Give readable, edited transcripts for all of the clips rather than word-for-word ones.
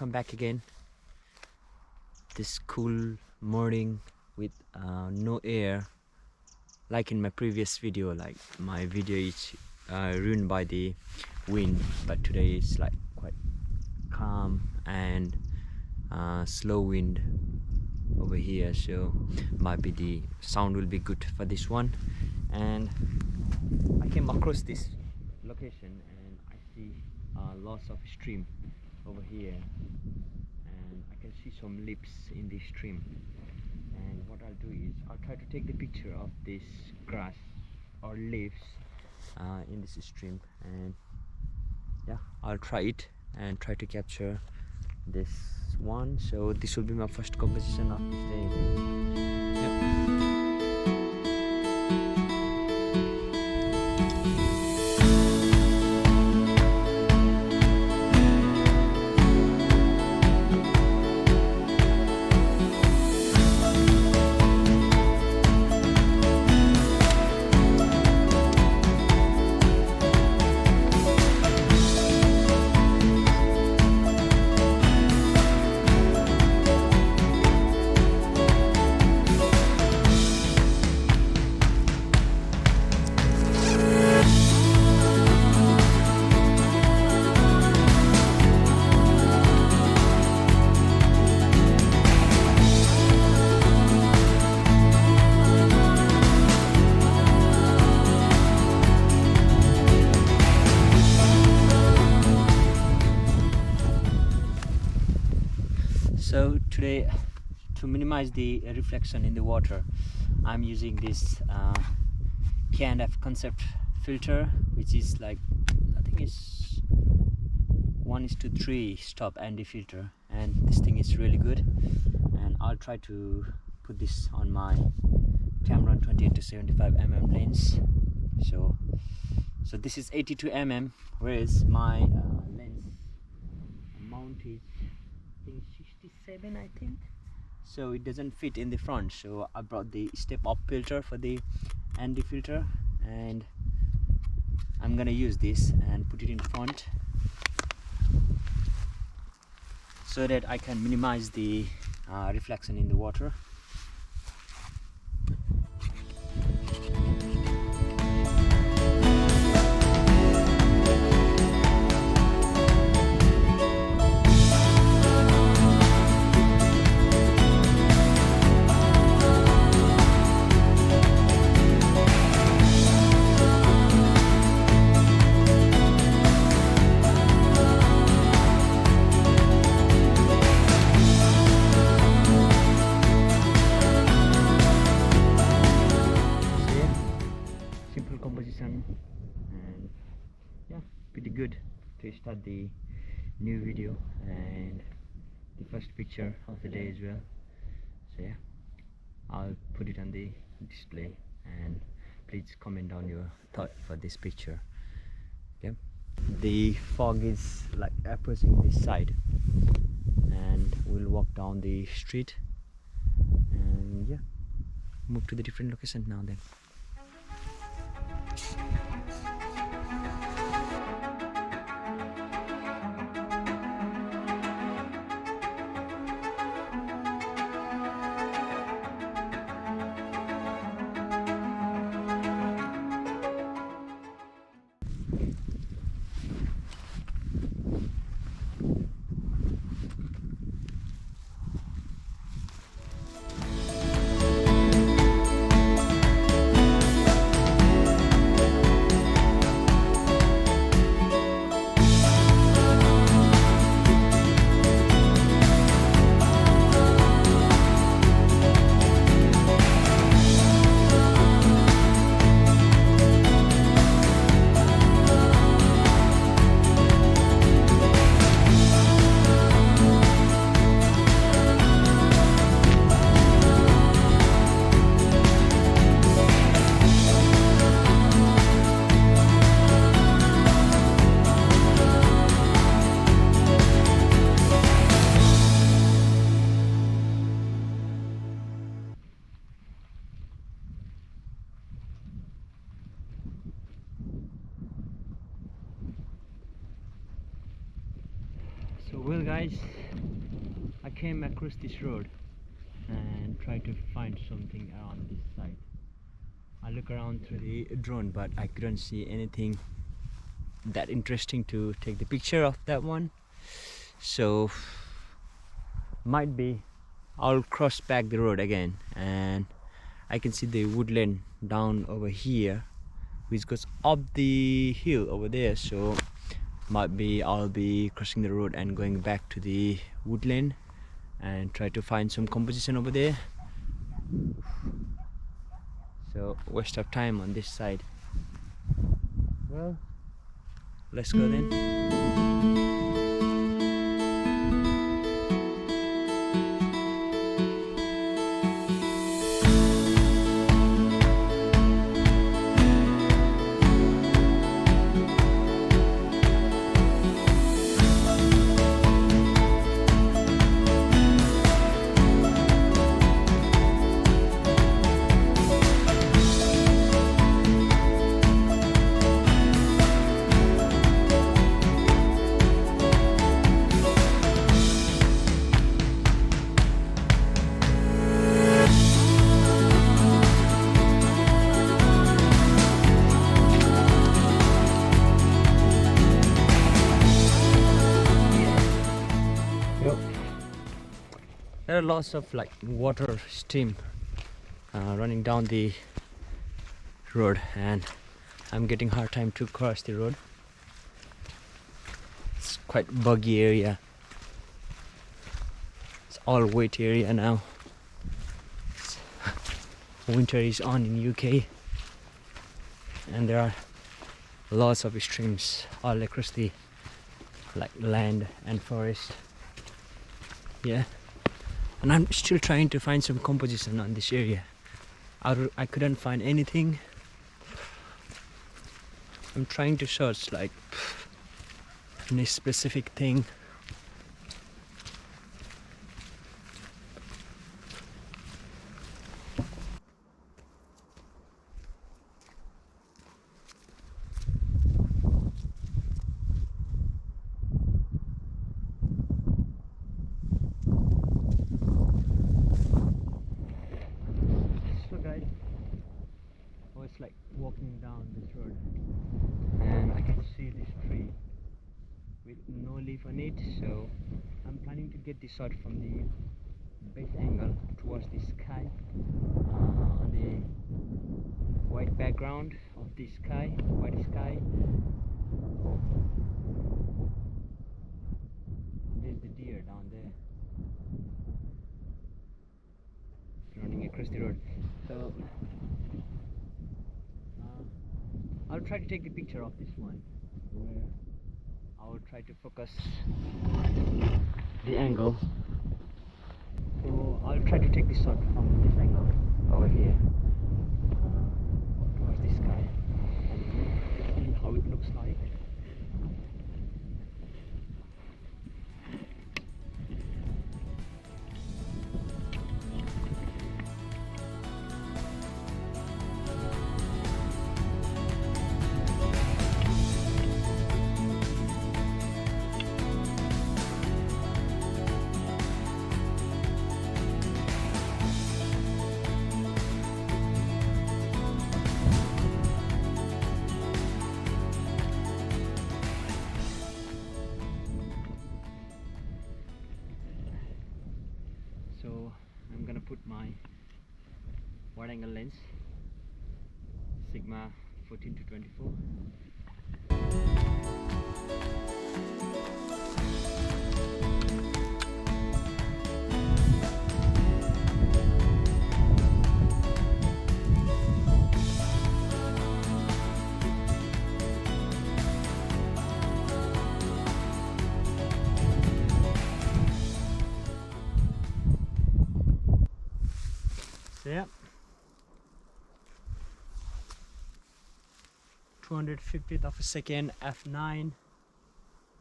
welcome back again. This cool morning with no air, like in my previous video. Like my video is ruined by the wind, but today it's like quite calm and slow wind over here, so might be the sound will be good for this one. And I came across this location and I see lots of stream over here, and I can see some leaves in this stream. And what I'll do is I'll try to take the picture of this grass or leaves in this stream, and yeah, I'll try it and try to capture this one. So this will be my first composition of this day. Yep. So today, to minimize the reflection in the water, I'm using this K&F Concept filter, which is like, I think it's 1:3 stop ND filter, and this thing is really good. And I'll try to put this on my Tamron 28-75mm lens. So this is 82mm, whereas my lens mount is 67, I think, so it doesn't fit in the front. So I brought the step up filter for the ND filter, and I'm gonna use this and put it in front so that I can minimize the reflection in the water. Composition, and yeah, pretty good to start the new video and the first picture of the day as well. So yeah, I'll put it on the display, and please comment down your thought for this picture. Okay, the fog is like approaching this side, and we'll walk down the street and yeah, move to the different location now then. So well guys, I came across this road and tried to find something around this side. I look around through the drone but I couldn't see anything that interesting to take the picture of that one. So might be I'll cross back the road again, and I can see the woodland down over here which goes up the hill over there. So might be I'll be crossing the road and going back to the woodland and try to find some composition over there. So waste of time on this side. Well, let's go then. There are lots of like water stream running down the road, and I'm getting hard time to cross the road. It's quite buggy area. It's all wet area now. Winter is on in UK, and there are lots of streams all across the like land and forest. Yeah. And I'm still trying to find some composition on this area. I couldn't find anything. I'm trying to search like any specific thing. Like walking down this road and I can see this tree with no leaf on it, so I'm planning to get this shot from the base angle towards the sky, on the white background of the sky, white sky. There's the deer down there running across the road. So I'll try to take the picture of this one where I will try to focus the angle. So I'll try to take the shot from this angle over here towards the sky and see how it looks like. So I'm gonna put my wide angle lens Sigma 14 to 24. So yeah, 250th of a second, f9,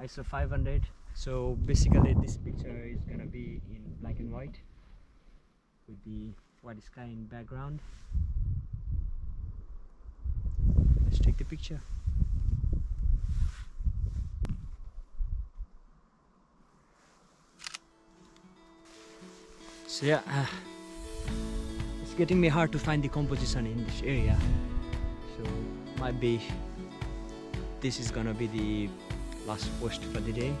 ISO 500. So basically this picture is gonna be in black and white with the white sky in background. Let's take the picture. So yeah, it's getting me hard to find the composition in this area, so might be this is gonna be the last post for the day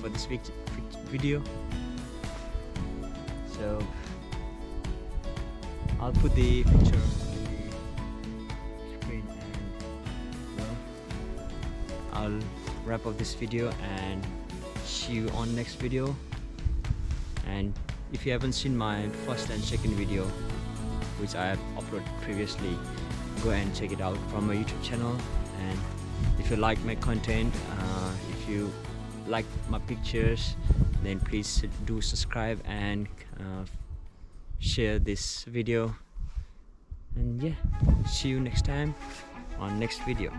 for this video. So I'll put the picture on the screen, and well, I'll wrap up this video and see you on next video. And if you haven't seen my first and second video, which I have uploaded previously, go and check it out from my YouTube channel. And if you like my content, if you like my pictures, then please do subscribe and share this video. And yeah, see you next time on next video.